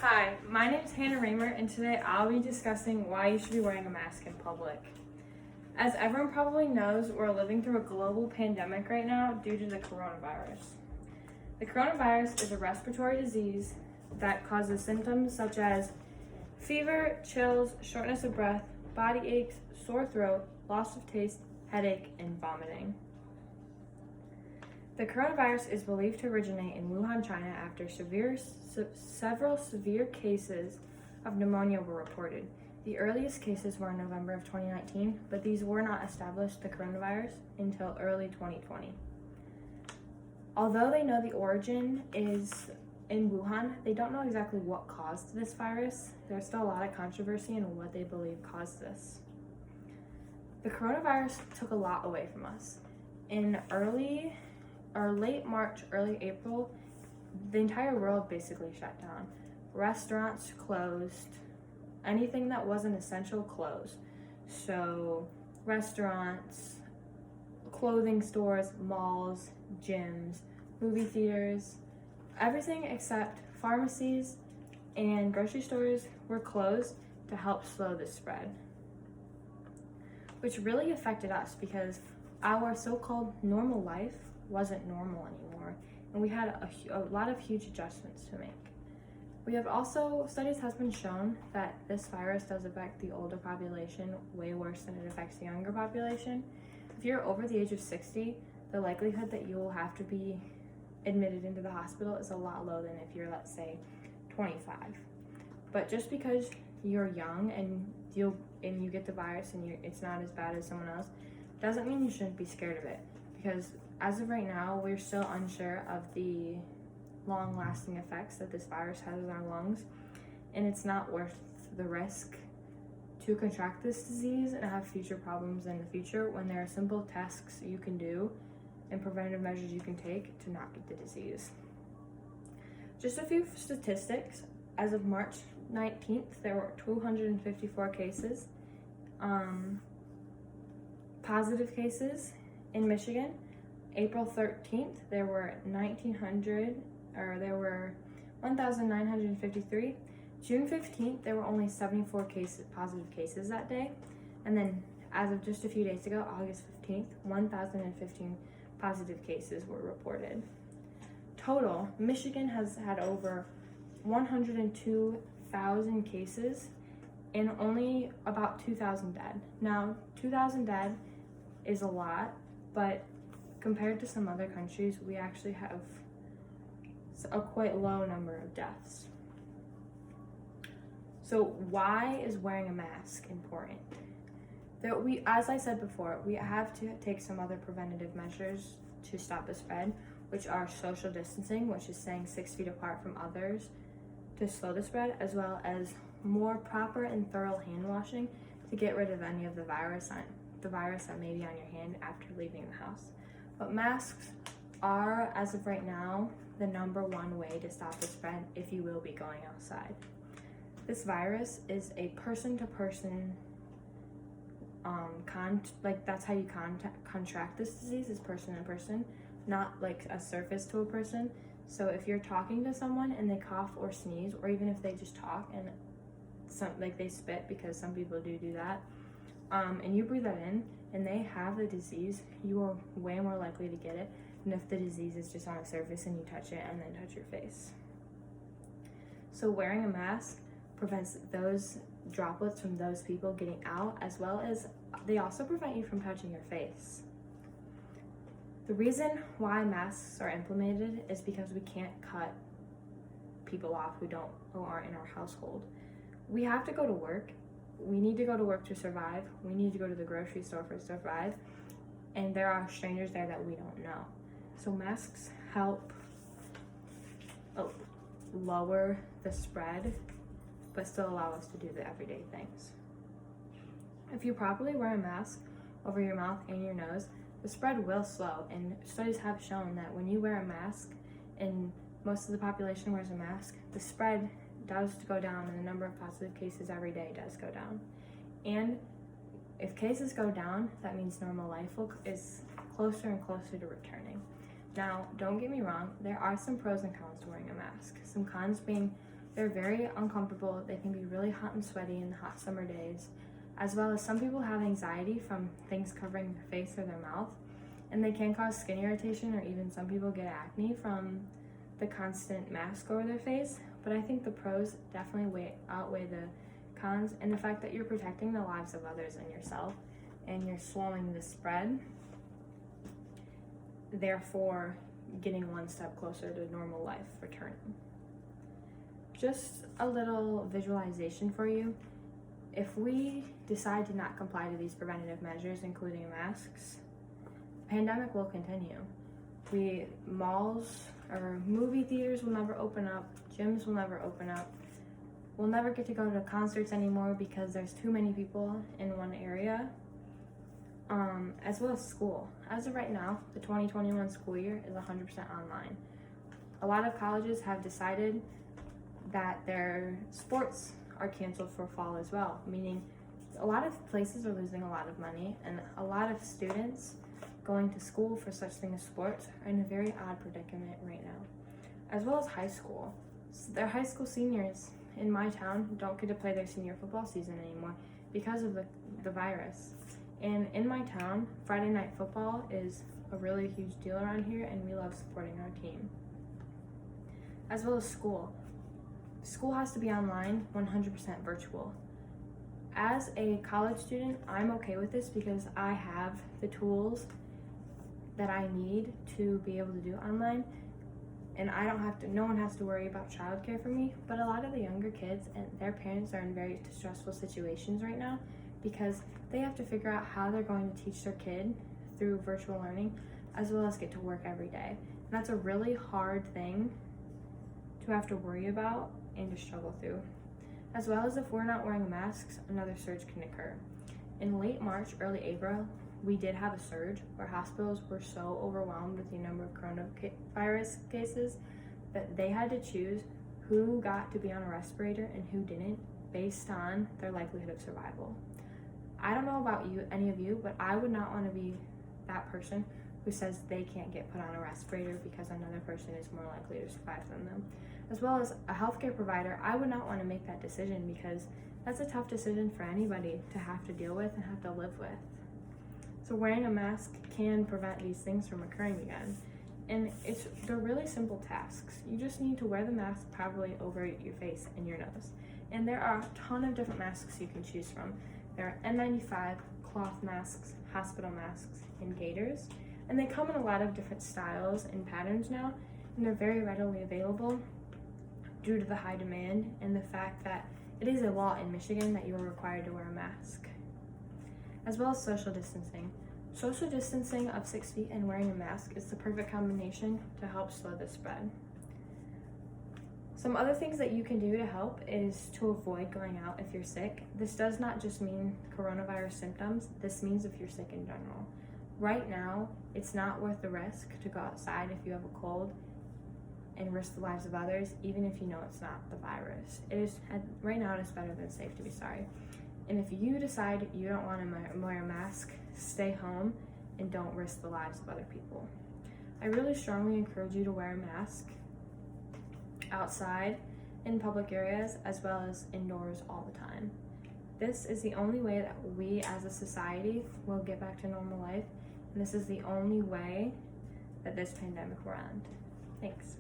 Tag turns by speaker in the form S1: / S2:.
S1: Hi, my name is Hannah Raymer, and today I'll be discussing why you should be wearing a mask in public. As everyone probably knows, we're living through a global pandemic right now due to the coronavirus. The coronavirus is a respiratory disease that causes symptoms such as fever, chills, shortness of breath, body aches, sore throat, loss of taste, headache, and vomiting. The coronavirus is believed to originate in Wuhan, China after several severe cases of pneumonia were reported. The earliest cases were in November of 2019, but these were not established the coronavirus until early 2020. Although they know the origin is in Wuhan, they don't know exactly what caused this virus. There's still a lot of controversy in what they believe caused this. The coronavirus took a lot away from us. In late March, early April, the entire world basically shut down. Restaurants closed. Anything that wasn't essential closed. So restaurants, clothing stores, malls, gyms, movie theaters, everything except pharmacies and grocery stores were closed to help slow the spread, which really affected us because our so-called normal life wasn't normal anymore, and we had a lot of huge adjustments to make. Studies has been shown that this virus does affect the older population way worse than it affects the younger population. If you're over the age of 60, the likelihood that you will have to be admitted into the hospital is a lot lower than if you're, let's say, 25. But just because you're young and you get the virus and it's not as bad as someone else, doesn't mean you shouldn't be scared of it, because as of right now, we're still unsure of the long-lasting effects that this virus has in our lungs, and it's not worth the risk to contract this disease and have future problems in the future when there are simple tests you can do and preventative measures you can take to not get the disease. Just a few statistics. As of March 19th, there were 254 cases, positive cases in Michigan. April 13th, there were 1,953. June 15th, there were only 74 positive cases that day. And then as of just a few days ago, August 15th, 1,015 positive cases were reported. Total, Michigan has had over 102,000 cases and only about 2,000 dead. Now, 2,000 dead is a lot, but compared to some other countries, we actually have a quite low number of deaths. So why is wearing a mask important? As I said before, we have to take some other preventative measures to stop the spread, which are social distancing, which is staying 6 feet apart from others to slow the spread, as well as more proper and thorough hand washing to get rid of any of the virus that may be on your hand after leaving the house. But masks are, as of right now, the number one way to stop the spread if you will be going outside. This virus is a person-to-person, that's how you contract this disease, is person to person, not like a surface to a person. So if you're talking to someone and they cough or sneeze, or even if they just talk and they spit, because some people do that, and you breathe that in and they have the disease, you are way more likely to get it than if the disease is just on a surface and you touch it and then touch your face. So wearing a mask prevents those droplets from those people getting out, as well as they also prevent you from touching your face. The reason why masks are implemented is because we can't cut people off who aren't in our household. We have to go to work. We need to go to work to survive. We need to go to the grocery store to survive. And there are strangers there that we don't know. So masks help lower the spread, but still allow us to do the everyday things. If you properly wear a mask over your mouth and your nose, the spread will slow. And studies have shown that when you wear a mask and most of the population wears a mask, the spread does go down and the number of positive cases every day does go down. And if cases go down, that means normal life is closer and closer to returning. Now, don't get me wrong, there are some pros and cons to wearing a mask. Some cons being They're very uncomfortable. They can be really hot and sweaty in the hot summer days, as well as some people have anxiety from things covering their face or their mouth, and they can cause skin irritation, or even some people get acne from the constant mask over their face. But I think the pros definitely outweigh the cons, and the fact that you're protecting the lives of others and yourself, and you're slowing the spread, therefore getting one step closer to normal life returning. Just a little visualization for you. If we decide to not comply to these preventative measures, including masks, the pandemic will continue. Malls or movie theaters will never open up, gyms will never open up. We'll never get to go to concerts anymore because there's too many people in one area, as well as school. As of right now, the 2021 school year is 100% online. A lot of colleges have decided that their sports are canceled for fall as well, meaning a lot of places are losing a lot of money, and a lot of students going to school for such thing as sports are in a very odd predicament right now, as well as high school. Their high school seniors in my town don't get to play their senior football season anymore because of the virus. And in my town, Friday night football is a really huge deal around here, and we love supporting our team. As well as school. School has to be online, 100% virtual. As a college student, I'm okay with this because I have the tools that I need to be able to do online, and no one has to worry about childcare for me. But a lot of the younger kids and their parents are in very stressful situations right now because they have to figure out how they're going to teach their kid through virtual learning, as well as get to work every day. And that's a really hard thing to have to worry about and to struggle through. As well as if we're not wearing masks, another surge can occur. In late March, early April, we did have a surge where hospitals were so overwhelmed with the number of coronavirus cases that they had to choose who got to be on a respirator and who didn't based on their likelihood of survival. I don't know about any of you, but I would not want to be that person who says they can't get put on a respirator because another person is more likely to survive than them. As well as a healthcare provider, I would not want to make that decision because that's a tough decision for anybody to have to deal with and have to live with. So wearing a mask can prevent these things from occurring again. And they're really simple tasks. You just need to wear the mask properly over your face and your nose. And there are a ton of different masks you can choose from. There are N95, cloth masks, hospital masks, and gaiters. And they come in a lot of different styles and patterns now, and they're very readily available due to the high demand and the fact that it is a law in Michigan that you are required to wear a mask. As well as social distancing. Social distancing of 6 feet and wearing a mask is the perfect combination to help slow the spread. Some other things that you can do to help is to avoid going out if you're sick. This does not just mean coronavirus symptoms, this means if you're sick in general. Right now, it's not worth the risk to go outside if you have a cold and risk the lives of others, even if you know it's not the virus. Right now, it is better than safe to be sorry. And if you decide you don't want to wear a mask, stay home and don't risk the lives of other people. I really strongly encourage you to wear a mask outside in public areas as well as indoors all the time. This is the only way that we as a society will get back to normal life, and this is the only way that this pandemic will end. Thanks.